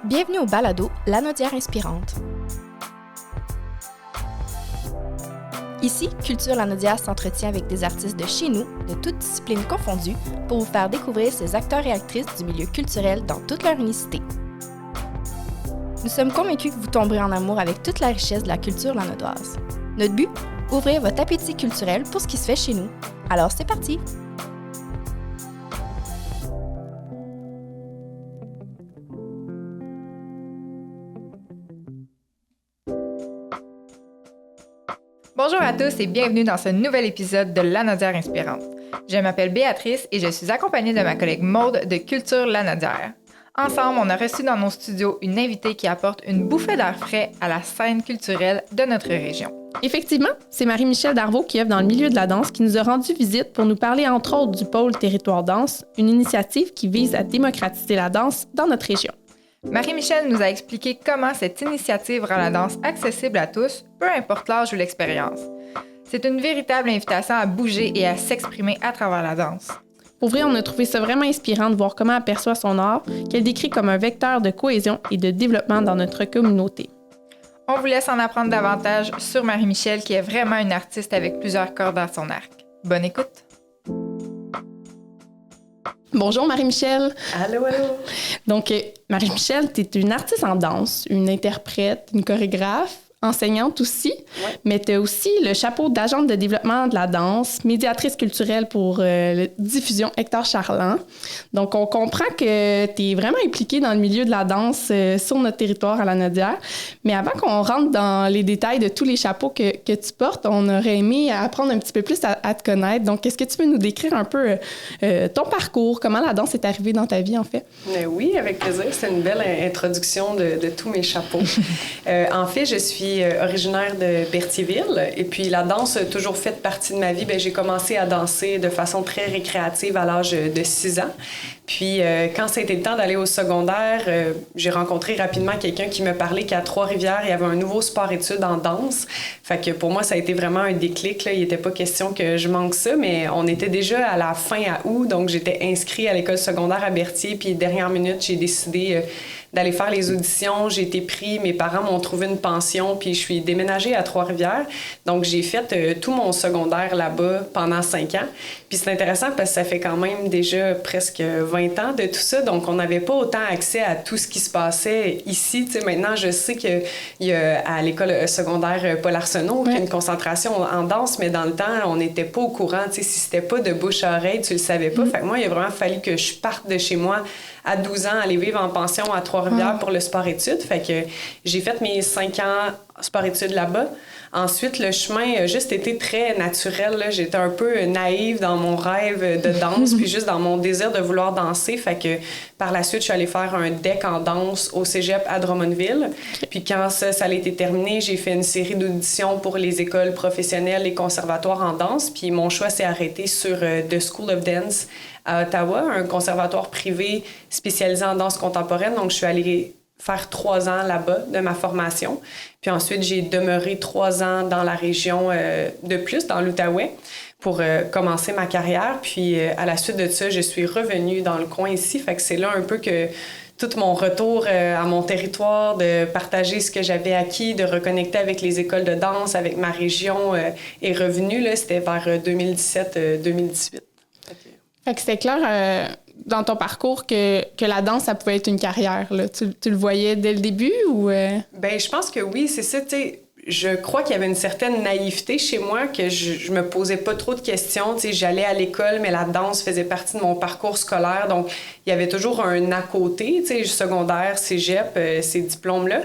Bienvenue au balado Lanaudière inspirante. Ici, Culture Lanaudière s'entretient avec des artistes de chez nous, de toutes disciplines confondues, pour vous faire découvrir ces acteurs et actrices du milieu culturel dans toute leur unicité. Nous sommes convaincus que vous tomberez en amour avec toute la richesse de la culture lanaudoise. Notre but? Ouvrir votre appétit culturel pour ce qui se fait chez nous. Alors c'est parti! Bonjour à tous et bienvenue dans ce nouvel épisode de Lanaudière inspirante. Je m'appelle Béatrice et je suis accompagnée de ma collègue Maude de Culture Lanaudière. Ensemble, on a reçu dans nos studios une invitée qui apporte une bouffée d'air frais à la scène culturelle de notre région. Effectivement, c'est Marie-Michel Darvaux qui œuvre dans le milieu de la danse qui nous a rendu visite pour nous parler entre autres du pôle Territoire Danse, une initiative qui vise à démocratiser la danse dans notre région. Marie-Michel nous a expliqué comment cette initiative rend la danse accessible à tous, peu importe l'âge ou l'expérience. C'est une véritable invitation à bouger et à s'exprimer à travers la danse. Pour vrai, on a trouvé ça vraiment inspirant de voir comment elle perçoit son art, qu'elle décrit comme un vecteur de cohésion et de développement dans notre communauté. On vous laisse en apprendre davantage sur Marie-Michel qui est vraiment une artiste avec plusieurs cordes à son arc. Bonne écoute! Bonjour Marie-Michel. Allô, allô. Donc, Marie-Michel, tu es une artiste en danse, une interprète, une chorégraphe, enseignante aussi, mais tu as aussi le chapeau d'agente de développement de la danse, médiatrice culturelle pour Diffusion Hector Charland. Donc, on comprend que tu es vraiment impliquée dans le milieu de la danse sur notre territoire à Lanaudière. Mais avant qu'on rentre dans les détails de tous les chapeaux que tu portes, on aurait aimé apprendre un petit peu plus à te connaître. Donc, est-ce que tu peux nous décrire un peu ton parcours, comment la danse est arrivée dans ta vie, en fait? Oui, avec plaisir. C'est une belle introduction de tous mes chapeaux. En fait, je suis originaire de Berthierville et puis la danse a toujours fait partie de ma vie. Bien, j'ai commencé à danser de façon très récréative à l'âge de 6 ans. Puis quand ça a été le temps d'aller au secondaire, j'ai rencontré rapidement quelqu'un qui me parlait qu'à Trois-Rivières, il y avait un nouveau sport-études en danse. Fait que pour moi, ça a été vraiment un déclic, là. Il n'était pas question que je manque ça, mais on était déjà à la fin à août, donc j'étais inscrite à l'école secondaire à Berthier. Puis dernière minute, j'ai décidé d'aller faire les auditions. J'ai été pris, mes parents m'ont trouvé une pension, puis je suis déménagée à Trois-Rivières. Donc, j'ai fait tout mon secondaire là-bas pendant 5 ans. Puis c'est intéressant parce que ça fait quand même déjà presque 20 ans de tout ça. Donc, on n'avait pas autant accès à tout ce qui se passait ici. Tu sais, maintenant, je sais qu'il y a à l'école secondaire Paul Arsenault qui a une concentration en danse, mais dans le temps, on n'était pas au courant. Tu sais, si c'était pas de bouche à oreille, tu le savais pas. Fait que moi, il a vraiment fallu que je parte de chez moi à 12 ans, aller vivre en pension à Trois-Rivières pour le sport-études. Fait que j'ai fait mes 5 ans sport-études là-bas. Ensuite, le chemin a juste été très naturel, là. J'étais un peu naïve dans mon rêve de danse, puis juste dans mon désir de vouloir danser. Fait que par la suite, je suis allée faire un DEC en danse au cégep à Drummondville. Puis quand ça a été terminé, j'ai fait une série d'auditions pour les écoles professionnelles et conservatoires en danse. Puis mon choix s'est arrêté sur The School of Dance à Ottawa, un conservatoire privé spécialisé en danse contemporaine. Donc, je suis allée faire 3 ans là-bas de ma formation. Puis ensuite, j'ai demeuré 3 ans dans la région de plus, dans l'Outaouais, pour commencer ma carrière. Puis à la suite de ça, je suis revenue dans le coin ici. Fait que c'est là un peu que tout mon retour à mon territoire, de partager ce que j'avais acquis, de reconnecter avec les écoles de danse, avec ma région, est revenu. Là, c'était vers 2017-2018. Fait que c'était clair dans ton parcours que la danse, ça pouvait être une carrière, là. Tu le voyais dès le début ou... Bien, je pense que oui, c'est ça, tu sais. Je crois qu'il y avait une certaine naïveté chez moi, que je me posais pas trop de questions. Tu sais, j'allais à l'école, mais la danse faisait partie de mon parcours scolaire. Donc, il y avait toujours un à côté, tu sais, secondaire, cégep, ces diplômes-là.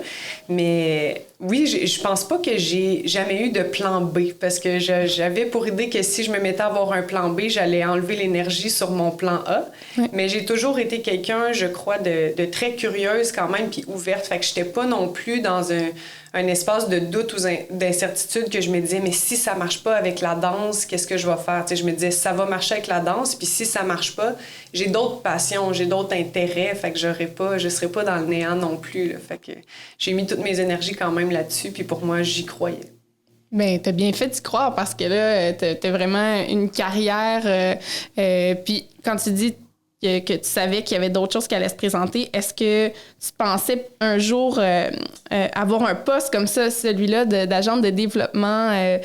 Mais oui, je pense pas que j'ai jamais eu de plan B, parce que j'avais pour idée que si je me mettais à avoir un plan B, j'allais enlever l'énergie sur mon plan A. Ouais. Mais j'ai toujours été quelqu'un, je crois, de très curieuse quand même, puis ouverte. Fait que j'étais pas non plus dans un espace de doute ou d'incertitude que je me disais, mais si ça marche pas avec la danse, qu'est-ce que je vais faire? Tu sais, je me disais, ça va marcher avec la danse, puis si ça marche pas, j'ai d'autres passions, j'ai d'autres intérêts, fait que je serais pas dans le néant non plus, là. Fait que j'ai mis toutes mes énergies quand même là-dessus, puis pour moi, j'y croyais. Bien, t'as bien fait d'y croire parce que là, t'as vraiment une carrière. Puis quand tu dis que tu savais qu'il y avait d'autres choses qui allaient se présenter. Est-ce que tu pensais un jour avoir un poste comme ça, celui-là d'agent de développement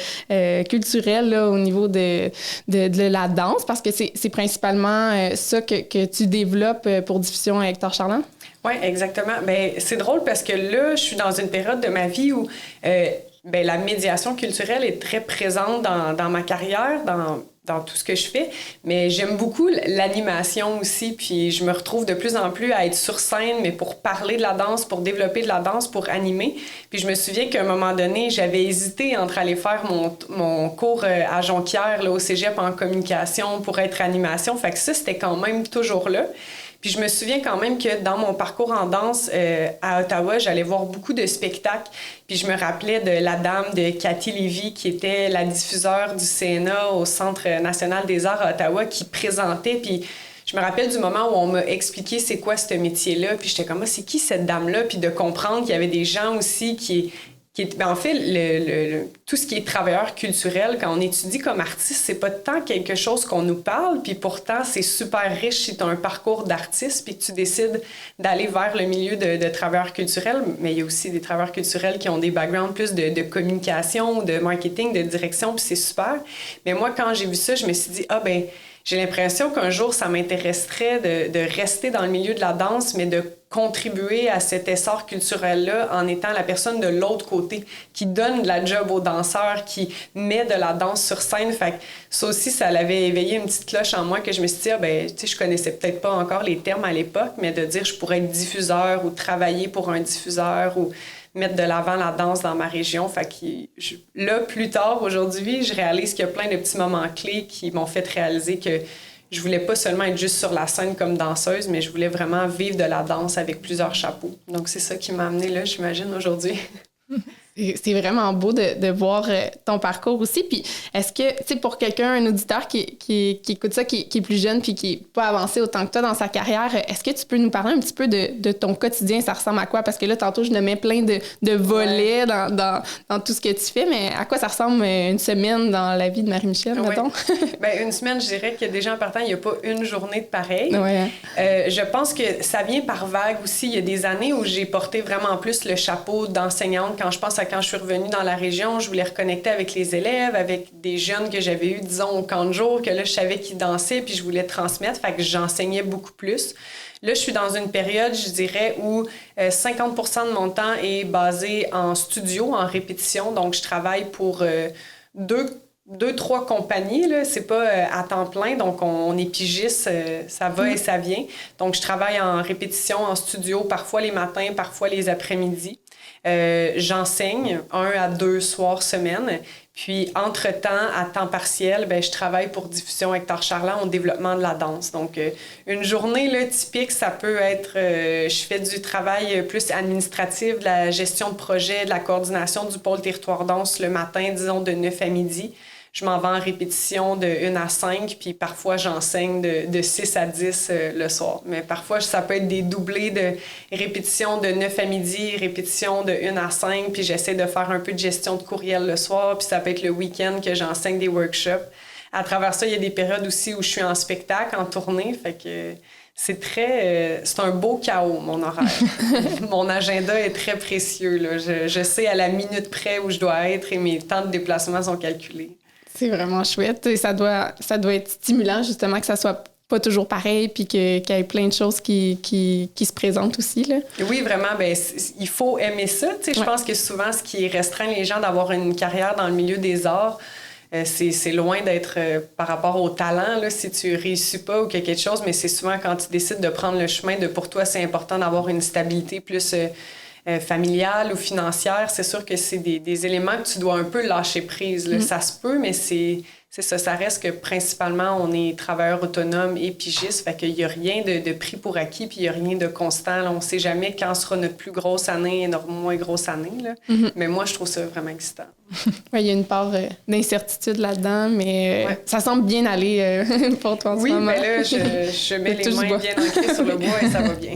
culturel là, au niveau de la danse? Parce que c'est principalement ça que tu développes pour Diffusion Hector Charland? Oui, exactement. Bien, c'est drôle parce que là, je suis dans une période de ma vie où la médiation culturelle est très présente dans ma carrière, dans tout ce que je fais, mais j'aime beaucoup l'animation aussi, puis je me retrouve de plus en plus à être sur scène, mais pour parler de la danse, pour développer de la danse, pour animer. Puis je me souviens qu'à un moment donné, j'avais hésité entre aller faire mon cours à Jonquière, là, au cégep en communication pour être animation, fait que ça, c'était quand même toujours là. Puis je me souviens quand même que dans mon parcours en danse à Ottawa, j'allais voir beaucoup de spectacles. Puis je me rappelais de la dame de Cathy Lévy, qui était la diffuseure du CNA au Centre national des arts à Ottawa, qui présentait. Puis je me rappelle du moment où on m'a expliqué c'est quoi ce métier-là. Puis j'étais comme, c'est qui cette dame-là? Puis de comprendre qu'il y avait des gens aussi qui en fait, tout ce qui est travailleur culturel, quand on étudie comme artiste, c'est pas tant quelque chose qu'on nous parle, puis pourtant, c'est super riche si tu as un parcours d'artiste, puis que tu décides d'aller vers le milieu de travailleurs culturels, mais il y a aussi des travailleurs culturels qui ont des backgrounds plus de communication, de marketing, de direction, puis c'est super. Mais moi, quand j'ai vu ça, je me suis dit, j'ai l'impression qu'un jour, ça m'intéresserait de rester dans le milieu de la danse, mais de contribuer à cet essor culturel-là en étant la personne de l'autre côté, qui donne de la job aux danseurs, qui met de la danse sur scène. Fait que ça aussi, ça l'avait éveillé une petite cloche en moi que je me suis dit, je connaissais peut-être pas encore les termes à l'époque, mais de dire je pourrais être diffuseur ou travailler pour un diffuseur ou mettre de l'avant la danse dans ma région. Fait que là, plus tard, aujourd'hui, je réalise qu'il y a plein de petits moments clés qui m'ont fait réaliser que je voulais pas seulement être juste sur la scène comme danseuse, mais je voulais vraiment vivre de la danse avec plusieurs chapeaux. Donc, c'est ça qui m'a amenée là, j'imagine, aujourd'hui. C'est vraiment beau de voir ton parcours aussi. Puis est-ce que, tu sais, pour quelqu'un, un auditeur qui écoute ça, qui est plus jeune puis qui n'est pas avancé autant que toi dans sa carrière, est-ce que tu peux nous parler un petit peu de ton quotidien? Ça ressemble à quoi? Parce que là, tantôt, je nommais plein de volets dans tout ce que tu fais, mais à quoi ça ressemble une semaine dans la vie de Marie-Michel, mettons? Une semaine, je dirais que déjà en partant, il n'y a pas une journée de pareil. Ouais. Je pense que ça vient par vague aussi. Il y a des années où j'ai porté vraiment plus le chapeau d'enseignante. Quand je suis revenue dans la région, je voulais reconnecter avec les élèves, avec des jeunes que j'avais eus, disons, au camp de jour, que là, je savais qu'ils dansaient, puis je voulais transmettre, fait que j'enseignais beaucoup plus. Là, je suis dans une période, je dirais, où 50% de mon temps est basé en studio, en répétition. Donc, je travaille pour deux, trois compagnies, là. C'est pas à temps plein, donc on est pigiste, ça va et ça vient. Donc, je travaille en répétition, en studio, parfois les matins, parfois les après-midi. J'enseigne 1 à 2 soirs semaine. Puis, entre-temps, à temps partiel, je travaille pour Diffusion Hector Charland au développement de la danse. Donc, une journée là, typique, ça peut être... je fais du travail plus administratif, de la gestion de projet, de la coordination du pôle territoire danse le matin, disons, de 9 à midi. Je m'en vais en répétition de 1 à 5, puis parfois, j'enseigne de 6 à 10 le soir. Mais parfois, ça peut être des doublés de répétition de 9 à midi, répétition de 1 à 5, puis j'essaie de faire un peu de gestion de courriel le soir, puis ça peut être le week-end que j'enseigne des workshops. À travers ça, il y a des périodes aussi où je suis en spectacle, en tournée, fait que c'est un beau chaos, mon horaire. Mon agenda est très précieux, là. Je sais à la minute près où je dois être et mes temps de déplacement sont calculés. C'est vraiment chouette. Et ça doit être stimulant, justement, que ça soit pas toujours pareil puis qu'il y ait plein de choses qui se présentent aussi, là. Oui, vraiment. Il faut aimer ça. Je pense que souvent, ce qui restreint les gens d'avoir une carrière dans le milieu des arts, c'est loin d'être par rapport au talent, là, si tu réussis pas ou quelque chose, mais c'est souvent quand tu décides de prendre le chemin de pour toi, c'est important d'avoir une stabilité plus... familiale ou financière, c'est sûr que c'est des éléments que tu dois un peu lâcher prise. Là. Ça se peut, mais c'est ça reste que principalement, on est travailleurs autonomes et pigistes, fait qu'il n'y a rien de pris pour acquis, puis il n'y a rien de constant. Là. On ne sait jamais quand sera notre plus grosse année et notre moins grosse année. Là. Mais moi, je trouve ça vraiment excitant. Il y a une part d'incertitude là-dedans, mais ça semble bien aller pour toi en ce moment. Oui, mais là, je mets les mains bien ancrées sur le bois et ça va bien.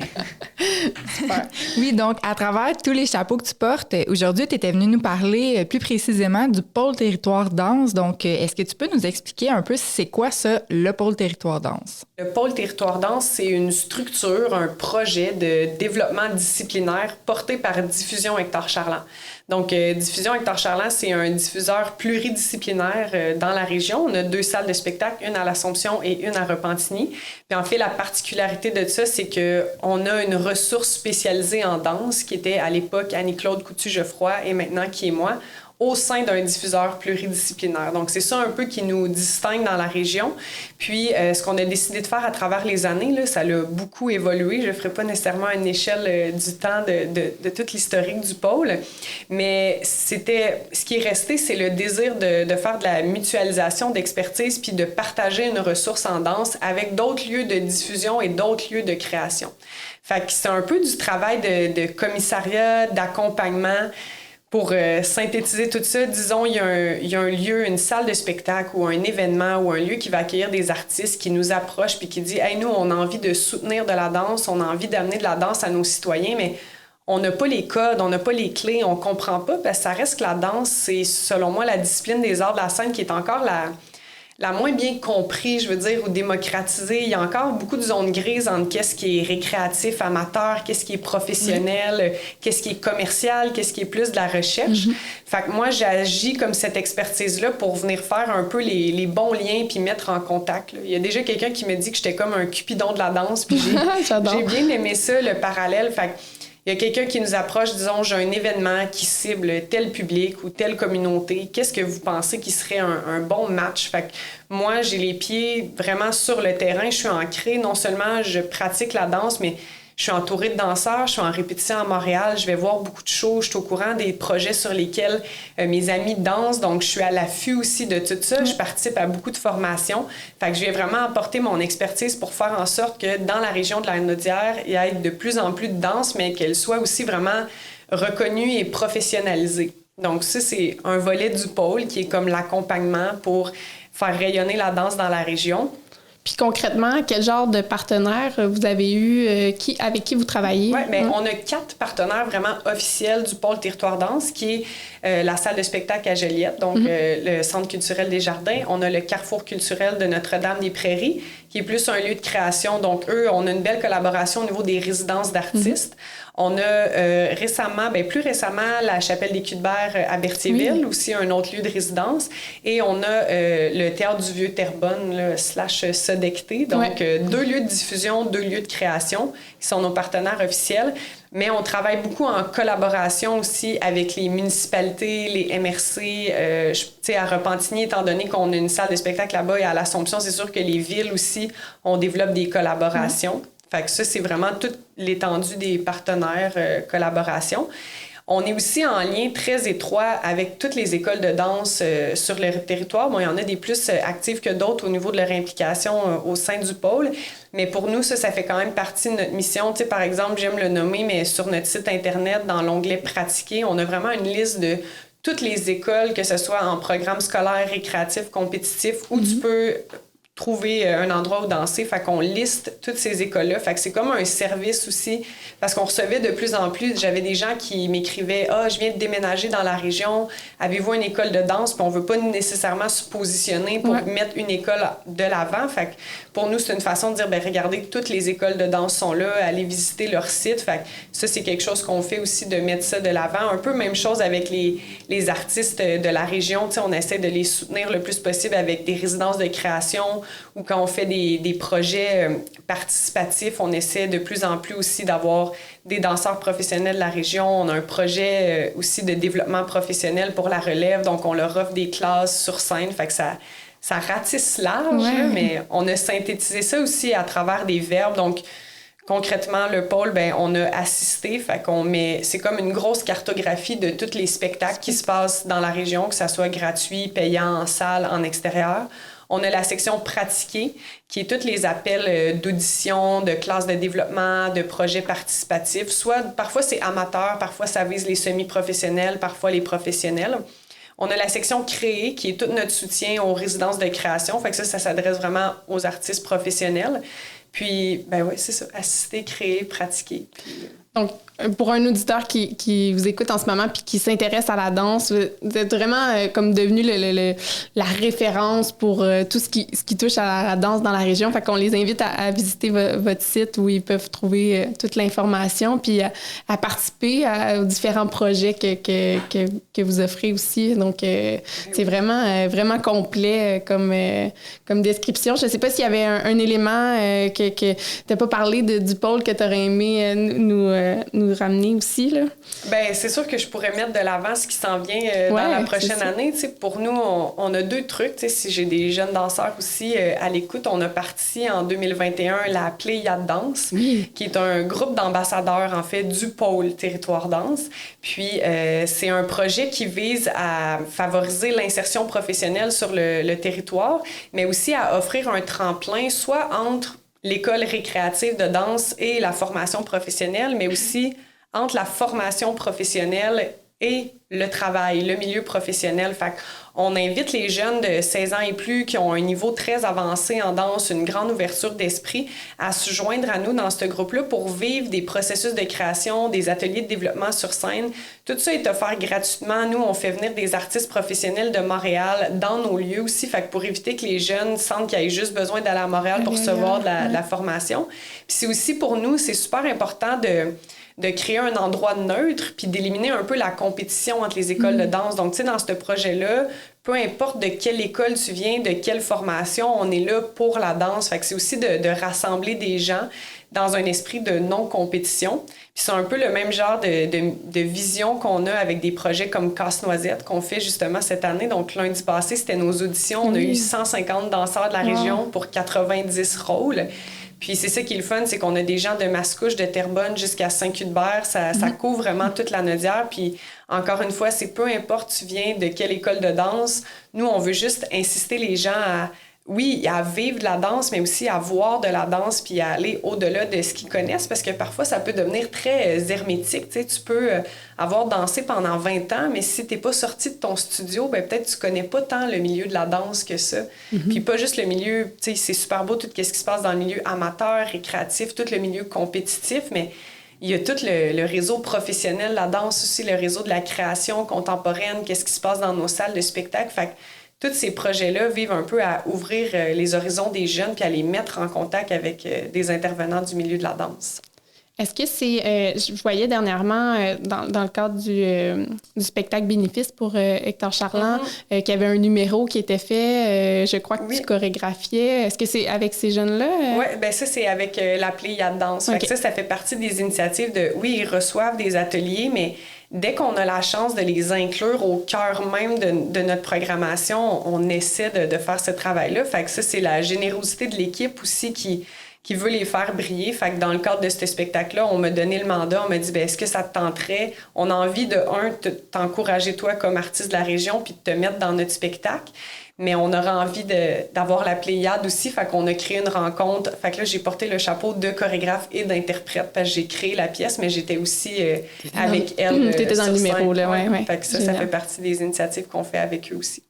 Super. Oui, donc, à travers tous les chapeaux que tu portes, aujourd'hui, tu étais venue nous parler plus précisément du pôle territoire danse. Donc, est-ce que tu peux peux nous expliquer un peu c'est quoi ça, le pôle territoire danse? Le pôle territoire danse, c'est une structure, un projet de développement disciplinaire porté par Diffusion Hector Charland. Donc, Diffusion Hector Charland, c'est un diffuseur pluridisciplinaire dans la région. On a 2 salles de spectacle, une à l'Assomption et une à Repentigny. Puis en fait, la particularité de ça, c'est qu'on a une ressource spécialisée en danse qui était à l'époque Annie-Claude Coutu-Geoffroy et maintenant qui est moi, au sein d'un diffuseur pluridisciplinaire. Donc, c'est ça un peu qui nous distingue dans la région. Puis, ce qu'on a décidé de faire à travers les années, là, ça a beaucoup évolué. Je ne ferai pas nécessairement une échelle du temps de toute l'historique du pôle, mais ce qui est resté, c'est le désir de faire de la mutualisation d'expertise puis de partager une ressource en danse avec d'autres lieux de diffusion et d'autres lieux de création. Fait que c'est un peu du travail de commissariat, d'accompagnement. Pour synthétiser tout ça, disons, il y a un lieu, une salle de spectacle ou un événement ou un lieu qui va accueillir des artistes qui nous approchent puis qui dit « Hey, nous, on a envie de soutenir de la danse, on a envie d'amener de la danse à nos citoyens, mais on n'a pas les codes, on n'a pas les clés, on comprend pas. » Parce que ça reste que la danse, c'est, selon moi, la discipline des arts de la scène qui est encore la moins bien compris, je veux dire, ou démocratisée. Il y a encore beaucoup de zones grises entre qu'est-ce qui est récréatif, amateur, qu'est-ce qui est professionnel, qu'est-ce qui est commercial, qu'est-ce qui est plus de la recherche. Fait que moi, j'agis comme cette expertise-là pour venir faire un peu les bons liens puis mettre en contact. Là. Il y a déjà quelqu'un qui me dit que j'étais comme un Cupidon de la danse, puis j'ai bien aimé ça, le parallèle. Fait que il y a quelqu'un qui nous approche, disons, j'ai un événement qui cible tel public ou telle communauté. Qu'est-ce que vous pensez qui serait un bon match? Fait que moi, j'ai les pieds vraiment sur le terrain. Je suis ancrée. Non seulement je pratique la danse, mais je suis entourée de danseurs. Je suis en répétition à Montréal. Je vais voir beaucoup de shows. Je suis au courant des projets sur lesquels mes amis dansent. Donc, je suis à l'affût aussi de tout ça. Je participe à beaucoup de formations. Fait que je vais vraiment apporter mon expertise pour faire en sorte que dans la région de la Naudière, il y ait de plus en plus de danse, mais qu'elle soit aussi vraiment reconnue et professionnalisée. Donc, ça, c'est un volet du pôle qui est comme l'accompagnement pour faire rayonner la danse dans la région. Puis concrètement, quel genre de partenaires vous avez eu, avec qui vous travaillez? Oui, bien, on a 4 partenaires vraiment officiels du pôle territoire danse, qui est la salle de spectacle à Joliette, donc le Centre culturel des Jardins. On a le Carrefour culturel de Notre-Dame-des-Prairies, qui est plus un lieu de création. Donc, eux, on a une belle collaboration au niveau des résidences d'artistes. On a plus récemment, la Chapelle des Culs-de-Berre à Berthierville, aussi un autre lieu de résidence. Et on a le Théâtre du Vieux-Terrebonne, / Sodecté. Donc, 2 lieux de diffusion, 2 lieux de création, qui sont nos partenaires officiels. Mais on travaille beaucoup en collaboration aussi avec les municipalités, les MRC. À Repentigny, étant donné qu'on a une salle de spectacle là-bas et à l'Assomption, c'est sûr que les villes aussi, on développe des collaborations. Fait que ça, c'est vraiment toute l'étendue des partenaires collaboration. On est aussi en lien très étroit avec toutes les écoles de danse sur le territoire. Bon, il y en a des plus actives que d'autres au niveau de leur implication au sein du pôle. Mais pour nous, ça fait quand même partie de notre mission. Tu sais, par exemple, j'aime le nommer, mais sur notre site Internet, dans l'onglet « Pratiquer », on a vraiment une liste de toutes les écoles, que ce soit en programme scolaire, récréatif, compétitif, où tu peux trouver un endroit où danser. Fait qu'on liste toutes ces écoles-là. Fait que c'est comme un service aussi, parce qu'on recevait de plus en plus, j'avais des gens qui m'écrivaient « Ah, je viens de déménager dans la région, avez-vous une école de danse? » Puis on veut pas nécessairement se positionner pour mettre une école de l'avant. Fait que pour nous, c'est une façon de dire « Bien, regardez, toutes les écoles de danse sont là, allez visiter leur site. » Fait que ça, c'est quelque chose qu'on fait aussi, de mettre ça de l'avant. Un peu même chose avec les artistes de la région. Tu sais, on essaie de les soutenir le plus possible avec des résidences de création, ou quand on fait des projets participatifs, on essaie de plus en plus aussi d'avoir des danseurs professionnels de la région. On a un projet aussi de développement professionnel pour la relève, donc on leur offre des classes sur scène, fait que ça ratisse large, mais on a synthétisé ça aussi à travers des verbes. Donc, concrètement, le pôle, on a assisté, fait c'est comme une grosse cartographie de tous les spectacles qui se passent dans la région, que ça soit gratuit, payant, en salle, en extérieur. On a la section pratiquer, qui est tous les appels d'audition, de classes de développement, de projets participatifs. Parfois c'est amateur, parfois ça vise les semi-professionnels, parfois les professionnels. On a la section créer, qui est tout notre soutien aux résidences de création. Fait que ça s'adresse vraiment aux artistes professionnels. Puis, c'est ça, assister, créer, pratiquer. Donc, pour un auditeur qui vous écoute en ce moment puis qui s'intéresse à la danse, vous êtes vraiment comme devenu la référence pour tout ce qui touche à la danse dans la région. Fait qu'on les invite à visiter votre site où ils peuvent trouver toute l'information puis à participer aux différents projets que vous offrez aussi. Donc, c'est vraiment complet comme description. Je ne sais pas s'il y avait un élément que tu n'as pas parlé du pôle que tu aurais aimé nous ramener aussi, là. Bien, c'est sûr que je pourrais mettre de l'avant ce qui s'en vient dans la prochaine année. Tu sais, pour nous, on a 2 trucs. Tu sais, si j'ai des jeunes danseurs aussi à l'écoute, on a parti en 2021 la Pléiade Danse, qui est un groupe d'ambassadeurs, en fait, du pôle Territoire Danse. Puis, c'est un projet qui vise à favoriser l'insertion professionnelle sur le territoire, mais aussi à offrir un tremplin, soit entre l'école récréative de danse et la formation professionnelle, mais aussi entre la formation professionnelle et le travail, le milieu professionnel. Fait qu'on invite les jeunes de 16 ans et plus qui ont un niveau très avancé en danse, une grande ouverture d'esprit, à se joindre à nous dans ce groupe-là pour vivre des processus de création, des ateliers de développement sur scène. Tout ça est offert gratuitement. Nous, on fait venir des artistes professionnels de Montréal dans nos lieux aussi, fait que pour éviter que les jeunes sentent qu'ils aient juste besoin d'aller à Montréal pour recevoir de la formation. Puis c'est aussi pour nous, c'est super important de créer un endroit neutre puis d'éliminer un peu la compétition entre les écoles de danse. Donc, tu sais, dans ce projet-là, peu importe de quelle école tu viens, de quelle formation, on est là pour la danse. Fait que c'est aussi de rassembler des gens dans un esprit de non-compétition. Puis c'est un peu le même genre de vision qu'on a avec des projets comme Casse-Noisette qu'on fait justement cette année. Donc, lundi passé, c'était nos auditions. On a eu 150 danseurs de la région pour 90 rôles. Puis c'est ça qui est le fun, c'est qu'on a des gens de Mascouche, de Terrebonne jusqu'à Saint-Cuthbert. Ça couvre vraiment toute la Nodière. Puis encore une fois, c'est peu importe tu viens de quelle école de danse. Nous, on veut juste insister les gens à vivre de la danse, mais aussi à voir de la danse puis à aller au-delà de ce qu'ils connaissent parce que parfois, ça peut devenir très hermétique. Tu sais, tu peux avoir dansé pendant 20 ans, mais si t'es pas sorti de ton studio, ben peut-être tu connais pas tant le milieu de la danse que ça. Puis pas juste le milieu, tu sais, c'est super beau tout ce qui se passe dans le milieu amateur, récréatif, tout le milieu compétitif, mais il y a tout le réseau professionnel, la danse aussi, le réseau de la création contemporaine, qu'est-ce qui se passe dans nos salles de spectacle. Fait que tous ces projets-là vivent un peu à ouvrir les horizons des jeunes puis à les mettre en contact avec des intervenants du milieu de la danse. Est-ce que c'est... je voyais dernièrement, dans le cadre du spectacle bénéfice pour Hector Charland, qu'il y avait un numéro qui était fait, je crois que tu chorégraphiais. Est-ce que c'est avec ces jeunes-là? Oui, bien ça, c'est avec la Pléiade Danse. Okay. Fait que ça fait partie des initiatives de... Oui, ils reçoivent des ateliers, mais dès qu'on a la chance de les inclure au cœur même de notre programmation, on essaie de faire ce travail-là. Fait que ça, c'est la générosité de l'équipe aussi qui veut les faire briller. Fait que dans le cadre de ce spectacle-là, on m'a donné le mandat, on m'a dit, est-ce que ça te tenterait? On a envie t'encourager toi comme artiste de la région puis de te mettre dans notre spectacle. Mais on aura envie d'avoir la Pléiade aussi, fait qu'on a créé une rencontre. Fait que là, j'ai porté le chapeau de chorégraphe et d'interprète parce que j'ai créé la pièce, mais j'étais aussi avec elle. T'étais dans le numéro, là, ouais. Fait que ça fait partie des initiatives qu'on fait avec eux aussi.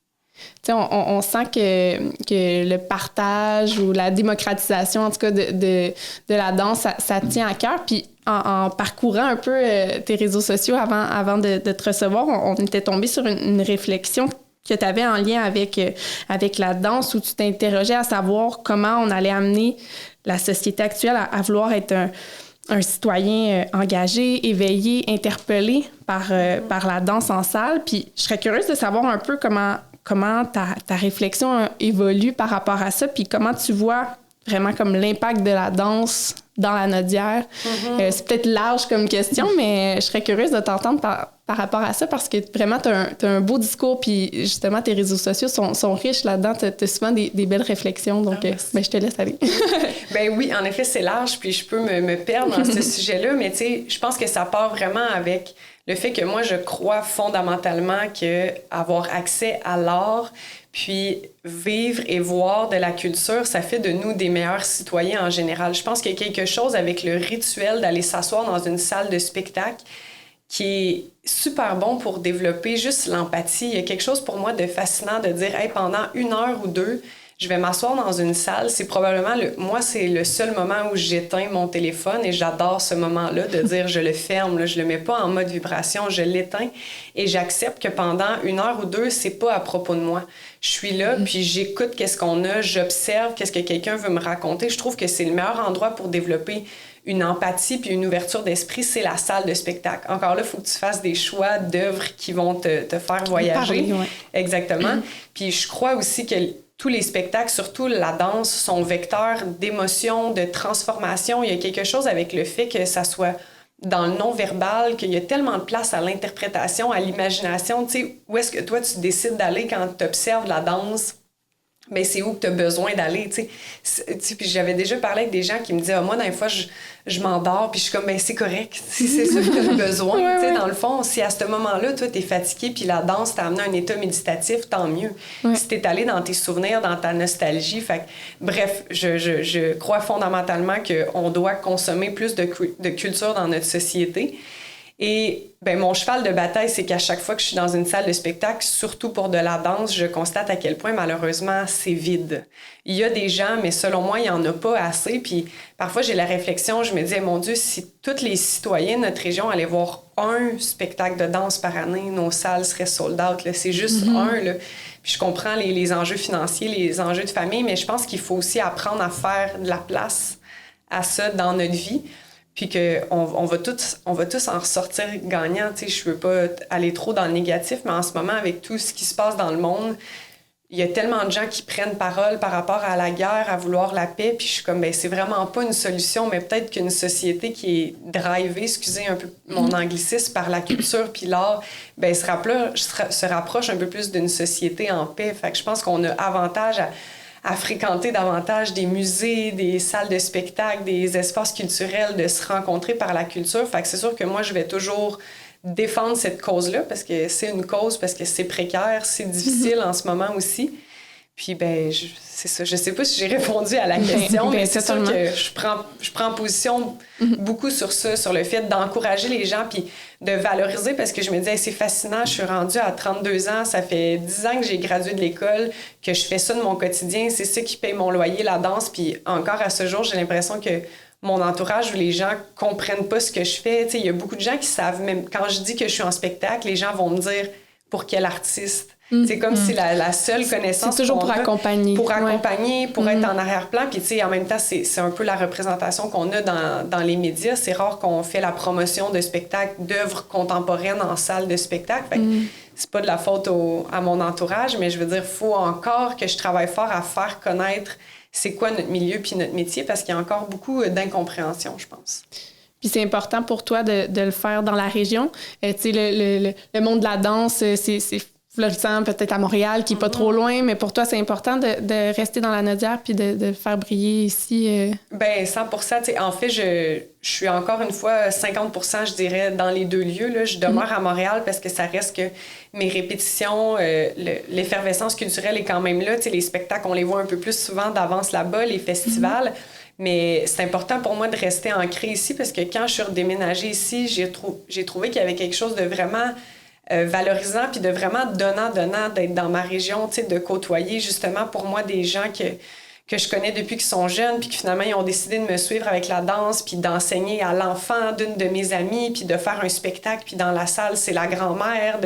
Tu sais, on sent que le partage ou la démocratisation, en tout cas, de la danse, ça tient à cœur. Puis en parcourant un peu tes réseaux sociaux avant de te recevoir, on était tombé sur une réflexion que tu avais en lien avec la danse où tu t'interrogeais à savoir comment on allait amener la société actuelle à vouloir être un citoyen engagé, éveillé, interpellé par la danse en salle. Puis je serais curieuse de savoir un peu comment ta réflexion évolue par rapport à ça, puis comment tu vois vraiment comme l'impact de la danse dans la Nodière. C'est peut-être large comme question, mais je serais curieuse de t'entendre par rapport à ça parce que vraiment, tu as un beau discours, puis justement, tes réseaux sociaux sont riches là-dedans. Tu as souvent des belles réflexions, donc je te laisse aller. Ben oui, en effet, c'est large, puis je peux me perdre dans ce sujet-là, mais tu sais, je pense que ça part vraiment avec le fait que moi, je crois fondamentalement qu'avoir accès à l'art, puis vivre et voir de la culture, ça fait de nous des meilleurs citoyens en général. Je pense qu'il y a quelque chose avec le rituel d'aller s'asseoir dans une salle de spectacle qui est super bon pour développer juste l'empathie. Il y a quelque chose pour moi de fascinant de dire hey, pendant 1 heure ou 2, je vais m'asseoir dans une salle. C'est probablement, moi, c'est le seul moment où j'éteins mon téléphone et j'adore ce moment-là de dire je le ferme, là, je le mets pas en mode vibration, je l'éteins et j'accepte que pendant 1 heure ou 2, c'est pas à propos de moi. Je suis là, puis j'écoute qu'est-ce qu'on a, j'observe qu'est-ce que quelqu'un veut me raconter. Je trouve que c'est le meilleur endroit pour développer une empathie puis une ouverture d'esprit, c'est la salle de spectacle. Encore là, il faut que tu fasses des choix d'œuvres qui vont te faire voyager. Parler, ouais. Exactement. Puis je crois aussi que tous les spectacles, surtout la danse, sont vecteurs d'émotions, de transformation. Il y a quelque chose avec le fait que ça soit dans le non-verbal, qu'il y a tellement de place à l'interprétation, à l'imagination. Tu sais, où est-ce que toi, tu décides d'aller quand tu observes la danse? Bien, c'est où que tu as besoin d'aller, tu sais. Puis j'avais déjà parlé avec des gens qui me disaient, moi, dans les fois, je m'endors, puis je suis comme, bien, c'est correct. C'est ça que tu as besoin, tu sais. Dans le fond, si à ce moment-là, toi, tu es fatigué, puis la danse t'a amené à un état méditatif, tant mieux. Ouais. Si tu es allé dans tes souvenirs, dans ta nostalgie. Fait que, bref, je crois fondamentalement qu'on doit consommer plus de culture dans notre société. Et ben, mon cheval de bataille, c'est qu'à chaque fois que je suis dans une salle de spectacle, surtout pour de la danse, je constate à quel point, malheureusement, c'est vide. Il y a des gens, mais selon moi, il n'y en a pas assez. Puis parfois, j'ai la réflexion, je me dis, mon Dieu, si tous les citoyens de notre région allaient voir un spectacle de danse par année, nos salles seraient sold out. Là. C'est juste un. Là. Puis je comprends les enjeux financiers, les enjeux de famille, mais je pense qu'il faut aussi apprendre à faire de la place à ça dans notre vie. Puis qu'on va tous en ressortir gagnants. Tu sais, je veux pas aller trop dans le négatif, mais en ce moment, avec tout ce qui se passe dans le monde, il y a tellement de gens qui prennent parole par rapport à la guerre, à vouloir la paix, puis je suis comme, ben c'est vraiment pas une solution, mais peut-être qu'une société qui est drivée, excusez un peu mon anglicisme, par la culture puis l'art, ben se rapproche un peu plus d'une société en paix. Fait que je pense qu'on a avantage à fréquenter davantage des musées, des salles de spectacle, des espaces culturels, de se rencontrer par la culture. Fait que c'est sûr que moi, je vais toujours défendre cette cause-là parce que c'est une cause, parce que c'est précaire, c'est difficile en ce moment aussi. Puis, ben, c'est ça. Je sais pas si j'ai répondu à la question, mais c'est sûr que je prends position beaucoup sur ça, sur le fait d'encourager les gens puis de valoriser parce que je me dis, hey, c'est fascinant, je suis rendue à 32 ans, ça fait 10 ans que j'ai gradué de l'école, que je fais ça de mon quotidien, c'est ça qui paye mon loyer, la danse. Puis encore à ce jour, j'ai l'impression que mon entourage ou les gens comprennent pas ce que je fais. Tu sais, il y a beaucoup de gens qui savent, même quand je dis que je suis en spectacle, les gens vont me dire pour quel artiste. C'est comme si la seule connaissance... C'est toujours pour accompagner. Pour accompagner, pour être en arrière-plan. Puis, tu sais, en même temps, c'est un peu la représentation qu'on a dans les médias. C'est rare qu'on fait la promotion de spectacles, d'œuvres contemporaines en salle de spectacle. Fait que c'est pas de la faute à mon entourage, mais je veux dire, il faut encore que je travaille fort à faire connaître c'est quoi notre milieu puis notre métier, parce qu'il y a encore beaucoup d'incompréhension, je pense. Puis c'est important pour toi de le faire dans la région. Tu sais, le monde de la danse, c'est florissant peut-être à Montréal, qui n'est pas trop loin, mais pour toi, c'est important de rester dans la Naudière puis de faire briller ici. Bien, 100%. Tu sais, en fait, je suis encore une fois 50%, je dirais, dans les deux lieux. Là. Je demeure à Montréal parce que ça reste que mes répétitions, l'effervescence culturelle est quand même là. Tu sais, les spectacles, on les voit un peu plus souvent d'avance là-bas, les festivals. Mais c'est important pour moi de rester ancrée ici parce que quand je suis redéménagée ici, j'ai trouvé qu'il y avait quelque chose de vraiment valorisant puis de vraiment donnant d'être dans ma région, tu sais, de côtoyer justement pour moi des gens que je connais depuis qu'ils sont jeunes puis que finalement ils ont décidé de me suivre avec la danse puis d'enseigner à l'enfant d'une de mes amies puis de faire un spectacle puis dans la salle c'est la grand-mère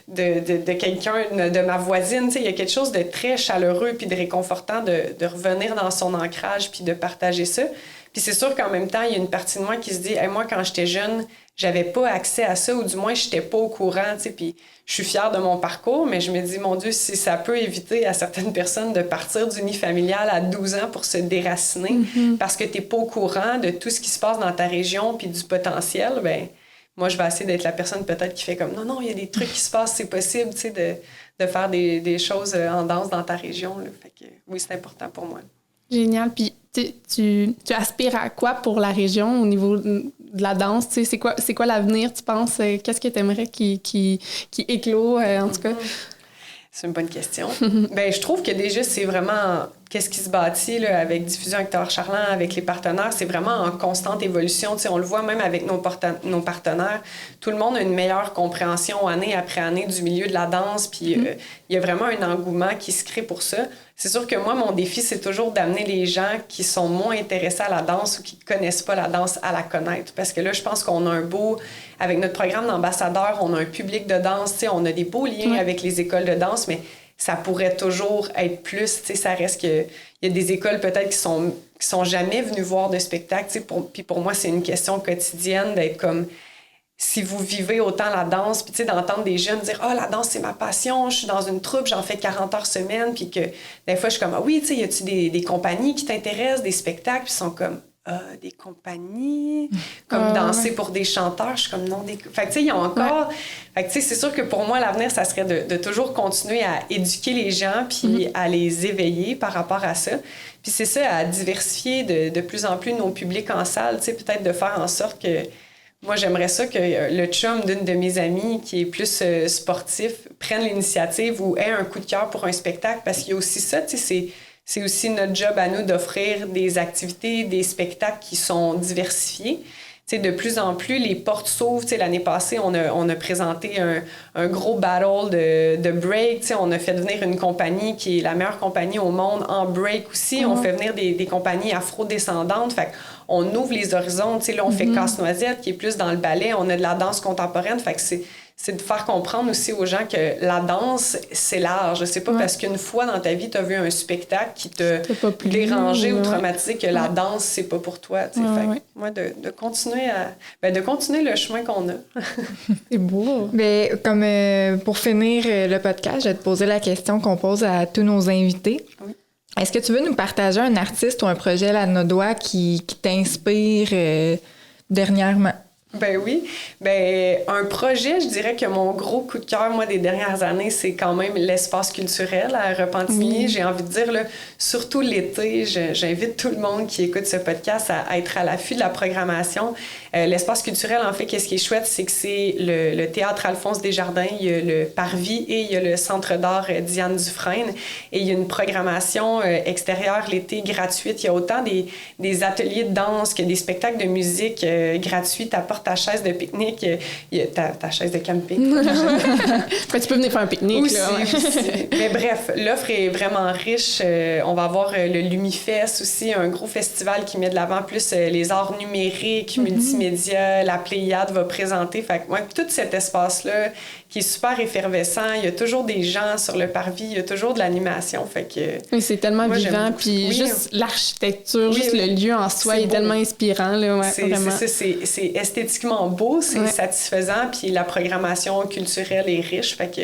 de quelqu'un, de ma voisine, tu sais, il y a quelque chose de très chaleureux puis de réconfortant de revenir dans son ancrage puis de partager ça. Puis c'est sûr qu'en même temps, il y a une partie de moi qui se dit hey, « Moi, quand j'étais jeune, j'avais pas accès à ça, ou du moins, j'étais pas au courant. » Puis je suis fière de mon parcours, mais je me dis « Mon Dieu, si ça peut éviter à certaines personnes de partir du nid familial à 12 ans pour se déraciner parce que t'es pas au courant de tout ce qui se passe dans ta région puis du potentiel, ben moi, je vais essayer d'être la personne peut-être qui fait comme « Non, il y a des trucs qui se passent, c'est possible, tu sais, de faire des choses en danse dans ta région. » Fait que oui, c'est important pour moi. Génial. Puis tu aspires à quoi pour la région au niveau de la danse? Tu sais, c'est quoi l'avenir, tu penses? Qu'est-ce que tu aimerais qui éclot, en tout cas? C'est une bonne question. Ben, je trouve que déjà, c'est vraiment qu'est-ce qui se bâtit là, avec Diffusion Hector Charland, avec les partenaires, c'est vraiment en constante évolution. T'sais, on le voit même avec nos partenaires. Tout le monde a une meilleure compréhension année après année du milieu de la danse. Puis il y a vraiment un engouement qui se crée pour ça. C'est sûr que moi, mon défi, c'est toujours d'amener les gens qui sont moins intéressés à la danse ou qui ne connaissent pas la danse à la connaître. Parce que là, je pense qu'on a avec notre programme d'ambassadeurs, on a un public de danse, on a des beaux liens avec les écoles de danse, mais ça pourrait toujours être plus. Ça reste qu'il y a des écoles peut-être qui sont jamais venues voir de spectacle. Puis pour moi, c'est une question quotidienne d'être comme... Si vous vivez autant la danse, puis d'entendre des jeunes dire « Ah, la danse, c'est ma passion, je suis dans une troupe, j'en fais 40 heures semaine. » Puis que des fois, je suis comme « Ah oui, y a-tu des compagnies qui t'intéressent, des spectacles? » Puis ils sont comme « Ah, des compagnies? » Comme danser pour des chanteurs. Je suis comme « Non, des... » Fait que il y a encore... Fait que c'est sûr que pour moi, l'avenir, ça serait de toujours continuer à éduquer les gens puis à les éveiller par rapport à ça. Puis c'est ça, à diversifier de plus en plus nos publics en salle, peut-être de faire en sorte que... Moi, j'aimerais ça que le chum d'une de mes amies qui est plus sportif prenne l'initiative ou ait un coup de cœur pour un spectacle parce qu'il y a aussi ça, c'est aussi notre job à nous d'offrir des activités, des spectacles qui sont diversifiés. De plus en plus, les portes s'ouvrent. L'année passée, on a présenté un gros battle de break. On a fait venir une compagnie qui est la meilleure compagnie au monde en break aussi. On fait venir des compagnies afro-descendantes. Fait on ouvre les horizons. Là, on fait Casse-Noisette, qui est plus dans le ballet. On a de la danse contemporaine. Fait que c'est de faire comprendre aussi aux gens que la danse, c'est large. C'est pas parce qu'une fois dans ta vie, tu as vu un spectacle qui t'a dérangé ou traumatisé que la danse, c'est pas pour toi. Fait moi, de continuer de continuer le chemin qu'on a. C'est beau. Mais comme pour finir le podcast, je vais te poser la question qu'on pose à tous nos invités. Oui. Est-ce que tu veux nous partager un artiste ou un projet lanodois qui t'inspire dernièrement? Ben oui. Ben un projet, je dirais que mon gros coup de cœur, moi, des dernières années, c'est quand même l'espace culturel à Repentigny. J'ai envie de dire, là, surtout l'été, j'invite tout le monde qui écoute ce podcast à être à l'affût de la programmation. L'espace culturel, en fait, qu'est-ce qui est chouette, c'est que c'est le théâtre Alphonse Desjardins, il y a le Parvis et il y a le Centre d'art Diane Dufresne. Et il y a une programmation extérieure l'été gratuite. Il y a autant des ateliers de danse que des spectacles de musique gratuits. T'apportes ta chaise de pique-nique, ta chaise de camping. Tu peux venir faire un pique-nique. Aussi, là, aussi. Mais bref, l'offre est vraiment riche. On va avoir le Lumifest aussi, un gros festival qui met de l'avant plus les arts numériques, multimédia. La Pléiade va présenter. Fait que, tout cet espace-là qui est super effervescent. Il y a toujours des gens sur le parvis, il y a toujours de l'animation. Fait que, oui, c'est tellement vivant. Puis juste l'architecture, juste le lieu en soi est tellement inspirant. Là, c'est esthétiquement beau, c'est satisfaisant. Puis la programmation culturelle est riche. Fait que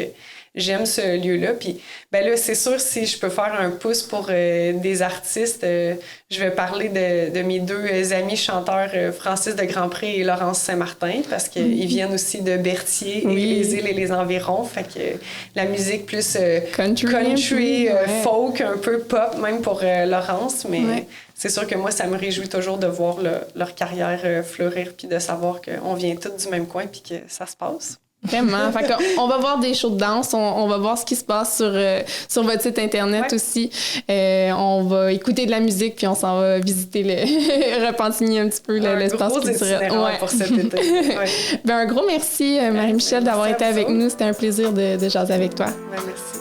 j'aime ce lieu-là. Puis ben là, c'est sûr, si je peux faire un pouce pour des artistes, je vais parler de mes deux amis chanteurs, Francis de Grandpré et Laurence Saint-Martin, parce qu'ils viennent aussi de Berthier et les îles et les environs. Fait que la musique plus country folk, un peu pop, même pour Laurence. Mais c'est sûr que moi, ça me réjouit toujours de voir leur carrière fleurir puis de savoir qu'on vient tous du même coin puis que ça se passe. Vraiment. Fait on va voir des shows de danse, on va voir ce qui se passe sur votre site Internet aussi. On va écouter de la musique, puis on s'en va visiter le Repentigny un petit peu, l'espace culturel. Pour cet été. Ben, un gros merci, Marie-Michel, d'avoir été avec nous. C'était un plaisir de jaser avec toi. Merci.